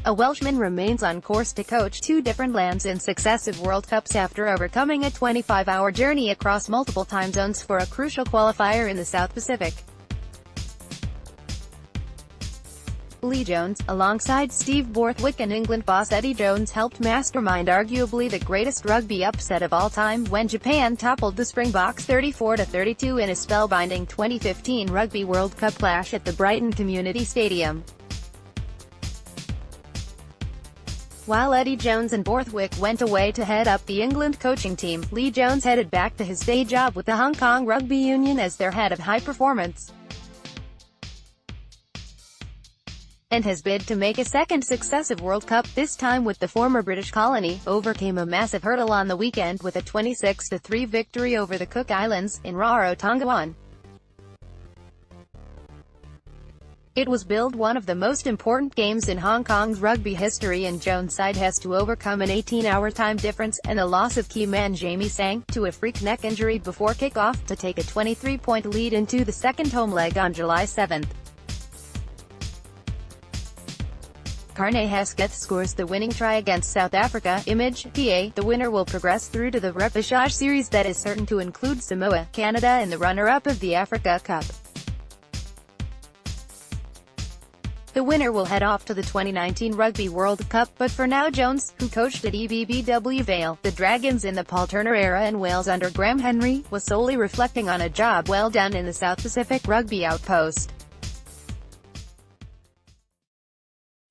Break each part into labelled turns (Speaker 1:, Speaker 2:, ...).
Speaker 1: A Welshman remains on course to coach 2 different lands in successive World Cups after overcoming a 25-hour journey across multiple time zones for a crucial qualifier in the South Pacific. Leigh Jones, alongside Steve Borthwick and England boss Eddie Jones, helped mastermind arguably the greatest rugby upset of all time when Japan toppled the Springboks 34-32 in a spellbinding 2015 Rugby World Cup clash at the Brighton Community Stadium. While Eddie Jones and Borthwick went away to head up the England coaching team, Leigh Jones headed back to his day job with the Hong Kong Rugby Union as their head of high performance, and his bid to make a second successive World Cup, this time with the former British colony, overcame a massive hurdle on the weekend with a 26-3 victory over the Cook Islands, in Rarotonga. It was billed one of the most important games in Hong Kong's rugby history, and Jones' side has to overcome an 18-hour time difference, and the loss of key man Jamie Sang, to a freak neck injury before kick-off, to take a 23-point lead into the second home leg on July 7. Carne Hesketh scores the winning try against South Africa. Image, PA. The winner will progress through to the repechage series that is certain to include Samoa, Canada and the runner-up of the Africa Cup. The winner will head off to the 2019 Rugby World Cup, but for now Jones, who coached at EBBW Vale, the Dragons in the Paul Turner era in Wales under Graham Henry, was solely reflecting on a job well done in the South Pacific rugby outpost.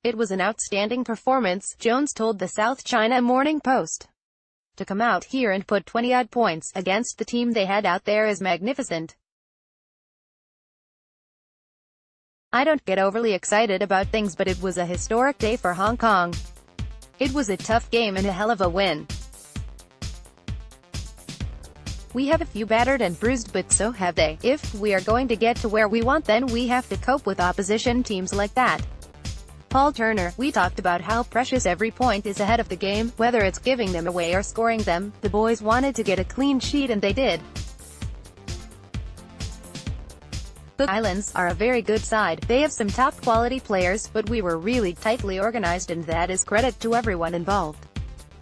Speaker 1: It was an outstanding performance, Jones told the South China Morning Post. To come out here and put 20-odd points against the team they had out there is magnificent. I don't get overly excited about things, but it was a historic day for Hong Kong. It was a tough game and a hell of a win. We have a few battered and bruised, but so have they. If we are going to get to where we want, then we have to cope with opposition teams like that. Paul Turner, we talked about how precious every point is ahead of the game, whether it's giving them away or scoring them. The boys wanted to get a clean sheet and they did. The Islands are a very good side, they have some top quality players, but we were really tightly organized, and that is credit to everyone involved.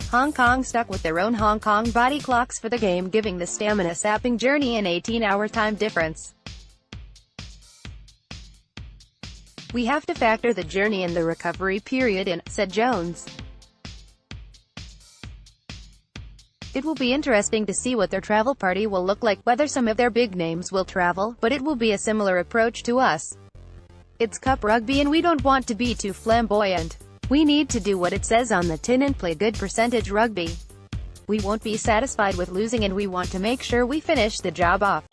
Speaker 1: Hong Kong stuck with their own Hong Kong body clocks for the game, giving the stamina-sapping journey an 18-hour time difference. We have to factor the journey and the recovery period in, said Jones. It will be interesting to see what their travel party will look like, whether some of their big names will travel, but it will be a similar approach to us. It's cup rugby and we don't want to be too flamboyant. We need to do what it says on the tin and play good percentage rugby. We won't be satisfied with losing and we want to make sure we finish the job off.